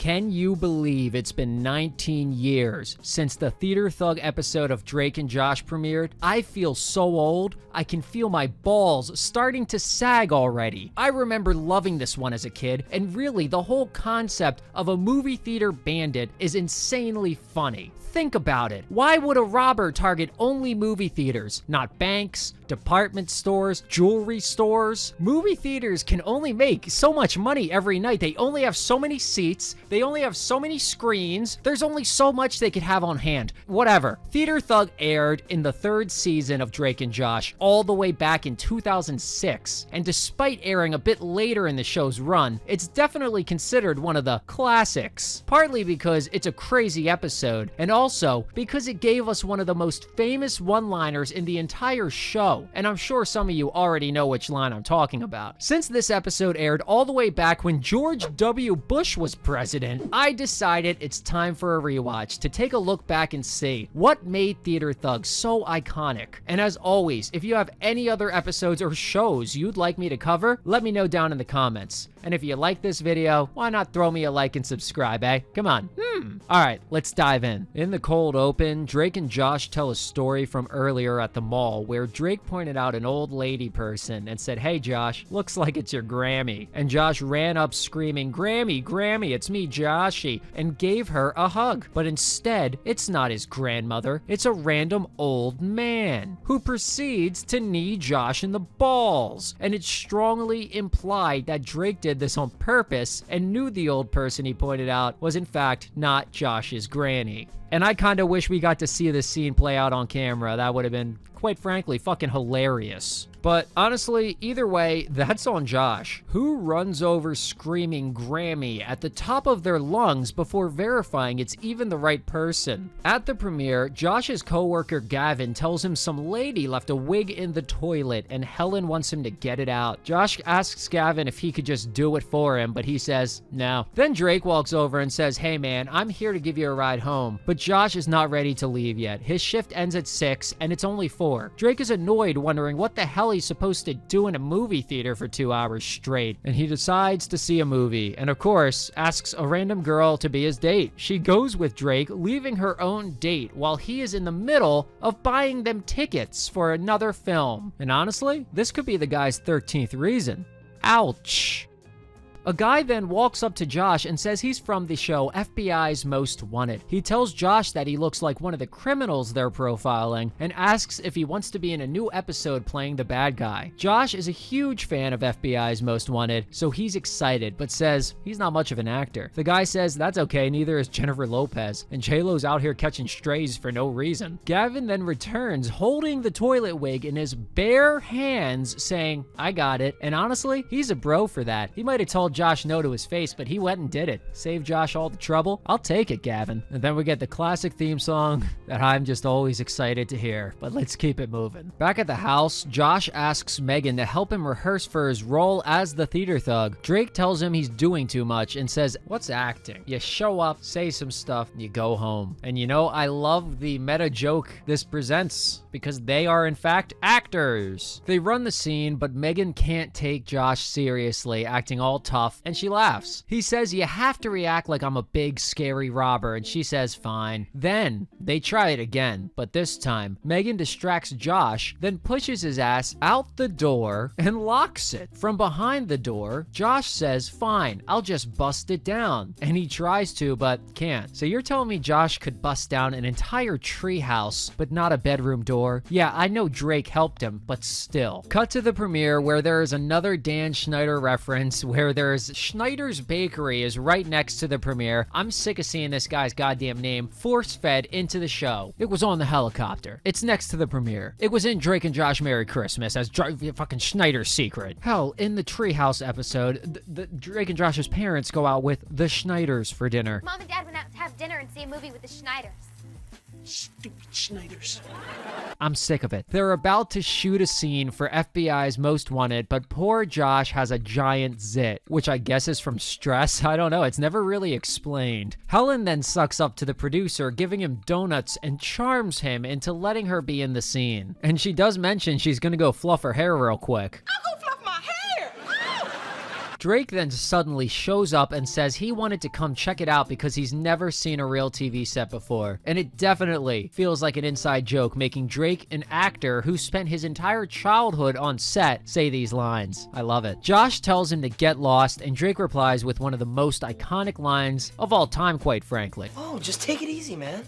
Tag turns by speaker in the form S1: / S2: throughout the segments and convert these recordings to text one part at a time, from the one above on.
S1: Can you believe it's been 19 years since the Theater Thug episode of Drake and Josh premiered? I feel so old, I can feel my balls starting to sag already. I remember loving this one as a kid, and really the whole concept of a movie theater bandit is insanely funny. Think about it. Why would a robber target only movie theaters, not banks, department stores, jewelry stores? Movie theaters can only make so much money every night. They only have so many seats. They only have so many screens. There's only so much they could have on hand. Whatever. Theater Thug aired in the 3rd season of Drake and Josh all the way back in 2006. And despite airing a bit later in the show's run, it's definitely considered one of the classics. Partly because it's a crazy episode, and also because it gave us one of the most famous one-liners in the entire show. And I'm sure some of you already know which line I'm talking about. Since this episode aired all the way back when George W. Bush was president, I decided it's time for a rewatch to take a look back and see what made Theater Thug so iconic. And as always, if you have any other episodes or shows you'd like me to cover, let me know down in the comments. And if you like this video, why not throw me a like and subscribe, eh? Come on. Alright, let's dive in. In the cold open, Drake and Josh tell a story from earlier at the mall where Drake pointed out an old lady person and said, "Hey Josh, looks like it's your Grammy." And Josh ran up screaming, "Grammy, Grammy, it's me, Joshy," and gave her a hug. But instead, it's not his grandmother, it's a random old man who proceeds to knee Josh in the balls. And it's strongly implied that Drake did this on purpose and knew the old person he pointed out was in fact not Josh's granny. And I kinda wish we got to see this scene play out on camera. That would have been, quite frankly, fucking hilarious. But honestly, either way, that's on Josh, who runs over screaming Grammy at the top of their lungs before verifying it's even the right person. At the premiere, Josh's coworker Gavin tells him some lady left a wig in the toilet and Helen wants him to get it out. Josh asks Gavin if he could just do it for him, but he says no. Then Drake walks over and says, "Hey man, I'm here to give you a ride home." But Josh is not ready to leave yet. His shift ends at 6 and it's only 4. Drake is annoyed, wondering what the hell he's supposed to do in a movie theater for 2 hours straight, and he decides to see a movie, and of course asks a random girl to be his date. She goes with Drake, leaving her own date while he is in the middle of buying them tickets for another film. And honestly, this could be the guy's 13th reason. Ouch. A guy then walks up to Josh and says he's from the show FBI's Most Wanted. He tells Josh that he looks like one of the criminals they're profiling and asks if he wants to be in a new episode playing the bad guy. Josh is a huge fan of FBI's Most Wanted, so he's excited, but says he's not much of an actor. The guy says that's okay, neither is Jennifer Lopez, and J-Lo's out here catching strays for no reason. Gavin then returns holding the toilet wig in his bare hands saying, "I got it," and honestly, he's a bro for that. He might have told Josh no to his face, but he went and did it. Save Josh all the trouble. I'll take it, Gavin. And then we get the classic theme song that I'm just always excited to hear, but let's keep it moving. Back at the house, Josh asks Megan to help him rehearse for his role as the Theater Thug. Drake tells him he's doing too much and says, "What's acting? You show up, say some stuff, and you go home." And you know, I love the meta joke this presents because they are in fact actors. They run the scene, but Megan can't take Josh seriously, acting all tough, and she laughs. He says, "You have to react like I'm a big scary robber," and she says fine. Then they try it again, but this time Megan distracts Josh, then pushes his ass out the door and locks it. From behind the door, Josh says fine, I'll just bust it down, and he tries to but can't. So you're telling me Josh could bust down an entire treehouse but not a bedroom door? Yeah, I know Drake helped him, but still. Cut to the premiere where there is another Dan Schneider reference where there's Schneider's Bakery is right next to the premiere. I'm sick of seeing this guy's goddamn name force-fed into the show. It was on the helicopter. It's next to the premiere. It was in Drake and Josh Merry Christmas as fucking Schneider's secret. Hell, in the Treehouse episode, the Drake and Josh's parents go out with the Schneiders for dinner.
S2: Mom and Dad went out to have dinner and see a movie with the Schneiders.
S3: Stupid Schneiders.
S1: I'm sick of it. They're about to shoot a scene for FBI's Most Wanted, but poor Josh has a giant zit, which I guess is from stress. I don't know. It's never really explained. Helen then sucks up to the producer, giving him donuts and charms him into letting her be in the scene. And she does mention she's gonna go fluff her hair real quick.
S3: I'll go fluff my hair.
S1: Drake then suddenly shows up and says he wanted to come check it out because he's never seen a real TV set before. And it definitely feels like an inside joke, making Drake, an actor who spent his entire childhood on set, say these lines. I love it. Josh tells him to get lost, and Drake replies with one of the most iconic lines of all time, quite frankly.
S4: Oh, just take it easy, man.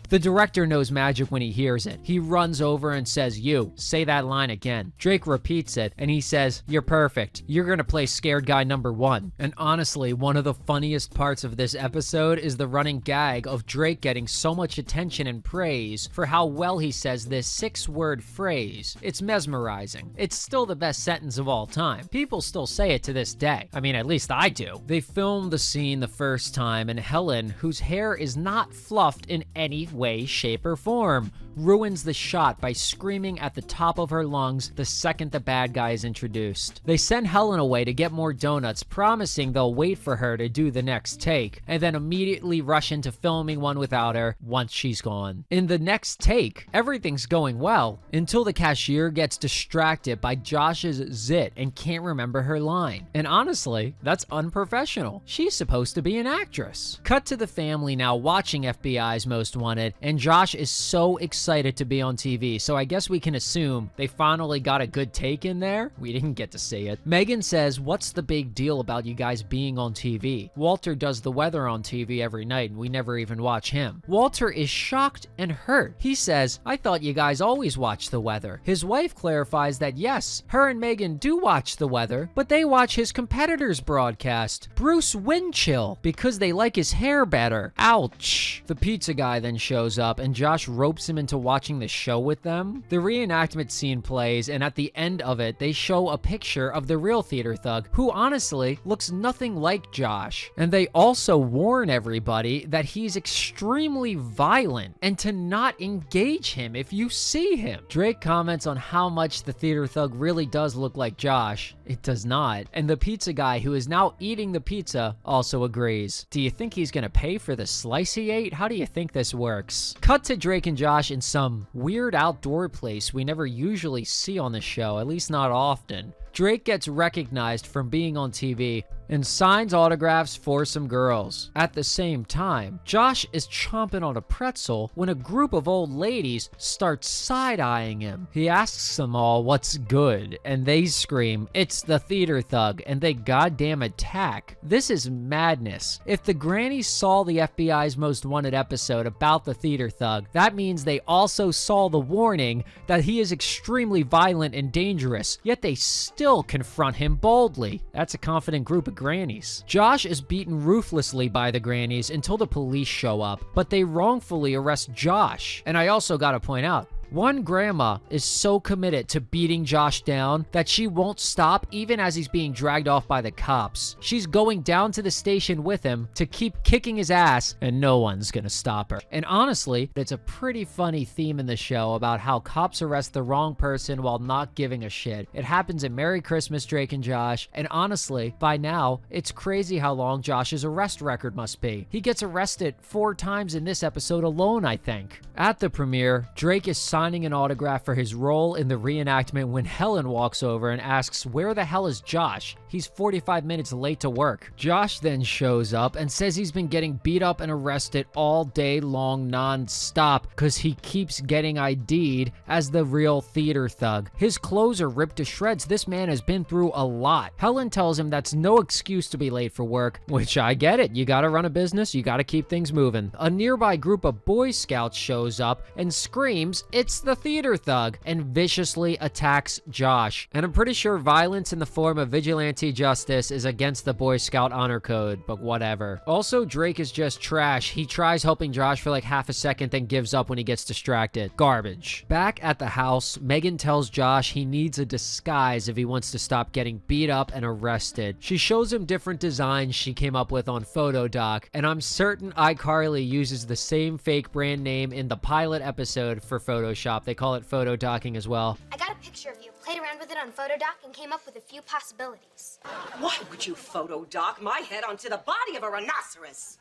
S1: The director knows magic when he hears it. He runs over and says, "You, say that line again." Drake repeats it, and he says, "You're perfect. You're gonna play scared guy number 1. And honestly, one of the funniest parts of this episode is the running gag of Drake getting so much attention and praise for how well he says this 6-word phrase. It's mesmerizing. It's still the best sentence of all time. People still say it to this day. I mean, at least I do. They filmed the scene the first time, and Helen, whose hair is not fluffed in any way, shape, or form, ruins the shot by screaming at the top of her lungs the second the bad guy is introduced. They send Helen away to get more donuts, promising they'll wait for her to do the next take, and then immediately rush into filming one without her once she's gone. In the next take, everything's going well until the cashier gets distracted by Josh's zit and can't remember her line. And honestly, that's unprofessional. She's supposed to be an actress. Cut to the family now watching FBI's Most Wanted, and Josh is so excited to be on TV, so I guess we can assume they finally got a good take in there. We didn't get to see it. Megan says, "What's the big deal about you guys being on TV? Walter does the weather on TV every night and we never even watch him." Walter is shocked and hurt. He says, "I thought you guys always watch the weather." His wife clarifies that yes, her and Megan do watch the weather, but they watch his competitor's broadcast, Bruce Windchill, because they like his hair better. Ouch. The pizza guy then shows up and Josh ropes him into watching the show with them. The reenactment scene plays, and at the end of it, they show a picture of the real theater thug, who honestly looks nothing like Josh. And they also warn everybody that he's extremely violent and to not engage him if you see him. Drake comments on how much the theater thug really does look like Josh. It does not. And the pizza guy, who is now eating the pizza, also agrees. Do you think he's gonna pay for the slice he ate? How do you think this works? Cut to Drake and Josh in some weird outdoor place we never usually see on the show, at least not often. Drake gets recognized from being on TV and signs autographs for some girls. At the same time, Josh is chomping on a pretzel when a group of old ladies start side-eyeing him. He asks them all what's good, and they scream, "It's the theater thug," and they goddamn attack. This is madness. If the grannies saw the FBI's Most Wanted episode about the theater thug, that means they also saw the warning that he is extremely violent and dangerous, yet they still confront him boldly. That's a confident group of grannies. Josh is beaten ruthlessly by the grannies until the police show up, but they wrongfully arrest Josh. And I also gotta point out, one grandma is so committed to beating Josh down that she won't stop even as he's being dragged off by the cops. She's going down to the station with him to keep kicking his ass, and no one's gonna stop her. And honestly, it's a pretty funny theme in the show about how cops arrest the wrong person while not giving a shit. It happens in Merry Christmas, Drake and Josh, and honestly, by now, it's crazy how long Josh's arrest record must be. He gets arrested 4 times in this episode alone, I think. At the premiere, Drake is signing an autograph for his role in the reenactment when Helen walks over and asks, "Where the hell is Josh? He's 45 minutes late to work." Josh then shows up and says he's been getting beat up and arrested all day long non-stop because he keeps getting ID'd as the real theater thug. His clothes are ripped to shreds. This man has been through a lot. Helen tells him that's no excuse to be late for work, which I get it. You gotta run a business, you gotta keep things moving. A nearby group of Boy Scouts shows up and screams, "It's the theater thug," and viciously attacks Josh. And I'm pretty sure violence in the form of vigilante justice is against the Boy Scout honor code, but whatever. Also, Drake is just trash. He tries helping Josh for like half a second, then gives up when he gets distracted. Garbage. Back at the house, Megan tells Josh he needs a disguise if he wants to stop getting beat up and arrested. She shows him different designs she came up with on Photodoc, and I'm certain iCarly uses the same fake brand name in the pilot episode for Photoshop. They call it photodocking as well.
S2: I got a picture of you, played around with it on Photodoc, and came up with a few possibilities.
S4: Why would you photo dock my head onto the body of a rhinoceros?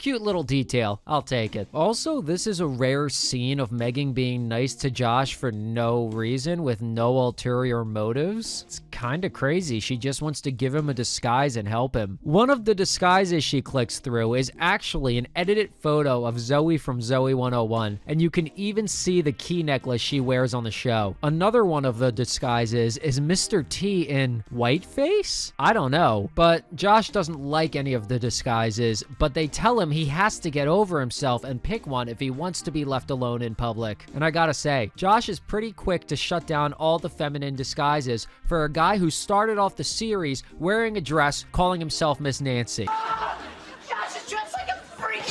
S1: Cute little detail. I'll take it. Also, this is a rare scene of Megan being nice to Josh for no reason with no ulterior motives. It's kind of crazy. She just wants to give him a disguise and help him. One of the disguises she clicks through is actually an edited photo of Zoe from Zoe 101, and you can even see the key necklace she wears on the show. Another one of the disguises is Mr. T in Whiteface? I don't know, but Josh doesn't like any of the disguises, but they tell him he has to get over himself and pick one if he wants to be left alone in public. And I gotta say, Josh is pretty quick to shut down all the feminine disguises for a guy who started off the series wearing a dress calling himself Miss Nancy.
S3: Josh is dressed like a freak.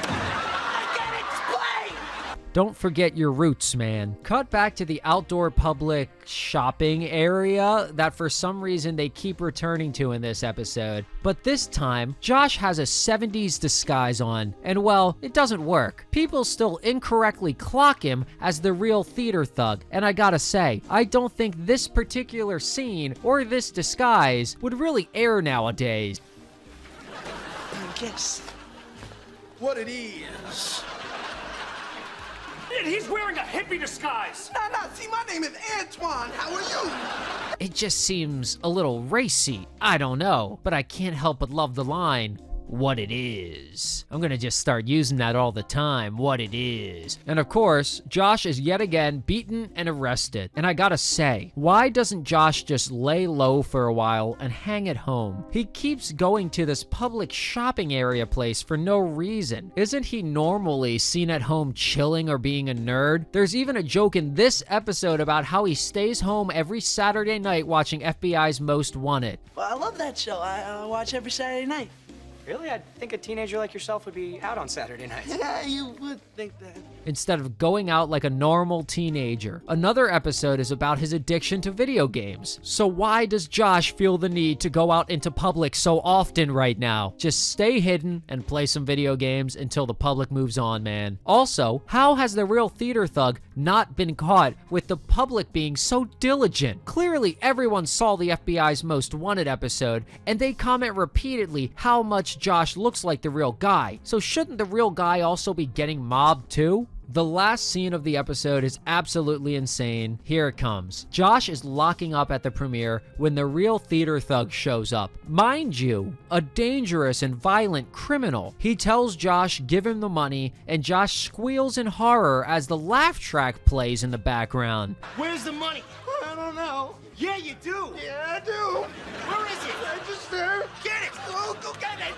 S3: I can't explain.
S1: Don't forget your roots, man. Cut back to the outdoor public shopping area that for some reason they keep returning to in this episode. But this time, Josh has a 70s disguise on, and well, it doesn't work. People still incorrectly clock him as the real theater thug, and I gotta say, I don't think this particular scene or this disguise would really air nowadays.
S3: Guess
S4: What it is.
S5: And he's wearing a hippie disguise!
S4: Nah, see, my name is Antoine. How are you?
S1: It just seems a little racy. I don't know, but I can't help but love the line, "What it is." I'm gonna just start using that all the time, what it is. And of course, Josh is yet again beaten and arrested. And I gotta say, why doesn't Josh just lay low for a while and hang at home? He keeps going to this public shopping area place for no reason. Isn't he normally seen at home chilling or being a nerd? There's even a joke in this episode about how he stays home every Saturday night watching FBI's Most Wanted.
S3: Well, I love that show. I watch every Saturday night.
S5: Really? I think a teenager like yourself would be out on Saturday nights.
S3: Yeah, you would think that.
S1: Instead of going out like a normal teenager. Another episode is about his addiction to video games. So why does Josh feel the need to go out into public so often right now? Just stay hidden and play some video games until the public moves on, man. Also, how has the real theater thug not been caught with the public being so diligent? Clearly everyone saw the FBI's Most Wanted episode, and they comment repeatedly how much Josh looks like the real guy. So shouldn't the real guy also be getting mobbed too? The last scene of the episode is absolutely insane. Here it comes. Josh is locking up at the premiere when the real theater thug shows up. Mind you, a dangerous and violent criminal. He tells Josh give him the money, and Josh squeals in horror as the laugh track plays in the background.
S4: Where's the money? I don't know.
S5: Yeah, you do!
S4: Yeah, I do.
S5: Where is it?
S4: Register.
S5: Get it!
S4: Go get it.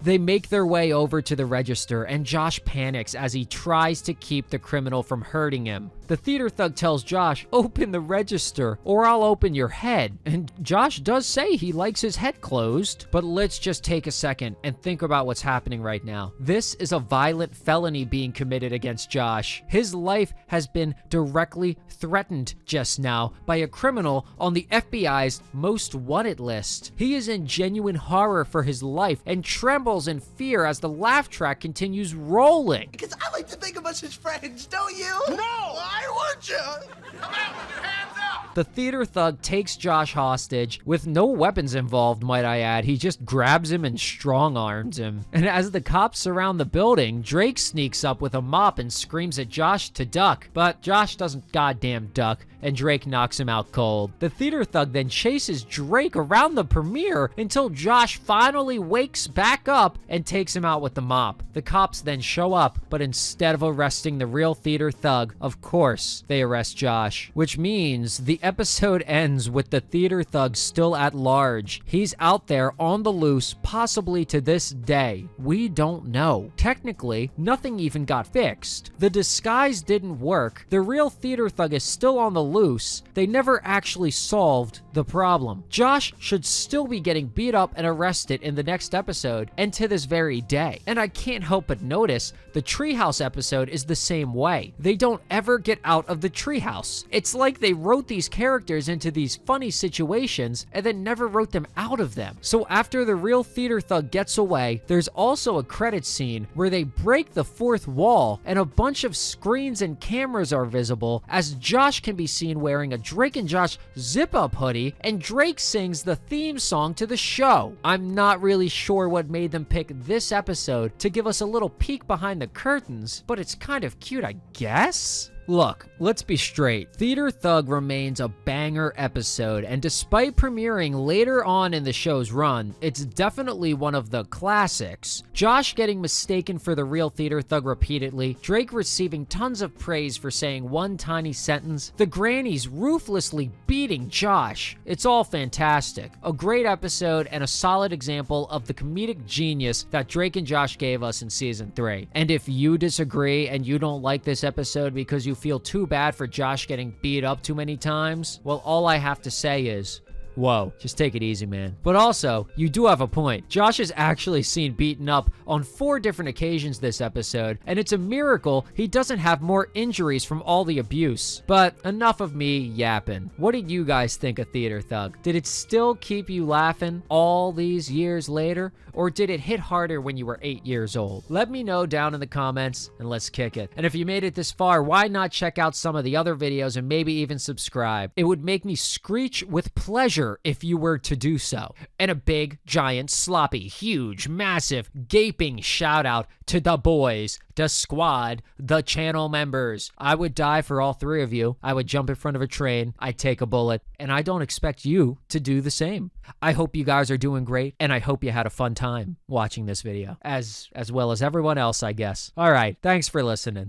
S1: They make their way over to the register, and Josh panics as he tries to keep the criminal from hurting him. The theater thug tells Josh, "Open the register or I'll open your head." And Josh does say he likes his head closed. But let's just take a second and think about what's happening right now. This is a violent felony being committed against Josh. His life has been directly threatened just now by a criminal on the FBI's Most Wanted list. He is in genuine horror for his life and trembles in fear as the laugh track continues rolling.
S4: Because I like to think of us as friends, don't you?
S5: No!
S4: I want you.
S5: Come out with your hands up!
S1: The theater thug takes Josh hostage, with no weapons involved, might I add. He just grabs him and strong-arms him. And as the cops surround the building, Drake sneaks up with a mop and screams at Josh to duck. But Josh doesn't goddamn duck, and Drake knocks him out cold. The theater thug then chases Drake around the premiere until Josh finally wakes back up and takes him out with the mop. The cops then show up, but instead of arresting the real theater thug, of course, they arrest Josh. Which means the episode ends with the theater thug still at large. He's out there on the loose, possibly to this day. We don't know. Technically, nothing even got fixed. The disguise didn't work. The real theater thug is still on the loose. They never actually solved the problem. Josh should still be getting beat up and arrested in the next episode, and to this very day. And I can't help but notice the treehouse episode is the same way. They don't ever get out of the treehouse. It's like they wrote these characters into these funny situations and then never wrote them out of them. So after the real theater thug gets away, there's also a credit scene where they break the fourth wall and a bunch of screens and cameras are visible as Josh can be seen wearing a Drake and Josh zip-up hoodie party, and Drake sings the theme song to the show. I'm not really sure what made them pick this episode to give us a little peek behind the curtains, but it's kind of cute, I guess? Look, let's be straight. Theater Thug remains a banger episode, and despite premiering later on in the show's run, it's definitely one of the classics. Josh getting mistaken for the real Theater Thug repeatedly, Drake receiving tons of praise for saying one tiny sentence, the grannies ruthlessly beating Josh. It's all fantastic. A great episode and a solid example of the comedic genius that Drake and Josh gave us in season 3. And if you disagree and you don't like this episode because you feel too bad for Josh getting beat up too many times, well, all I have to say is, whoa, just take it easy, man. But also, you do have a point. Josh is actually seen beaten up on 4 different occasions this episode, and it's a miracle he doesn't have more injuries from all the abuse. But enough of me yapping. What did you guys think of Theater Thug? Did it still keep you laughing all these years later? Or did it hit harder when you were 8 years old? Let me know down in the comments, and let's kick it. And if you made it this far, why not check out some of the other videos and maybe even subscribe? It would make me screech with pleasure if you were to do so. And a big, giant, sloppy, huge, massive, gaping shout out to the boys, the squad, the channel members. I would die for all 3 of you. I would jump in front of a train, I'd take a bullet, and I don't expect you to do the same. I hope you guys are doing great, and I hope you had a fun time watching this video, as well as everyone else, I guess. All right, thanks for listening.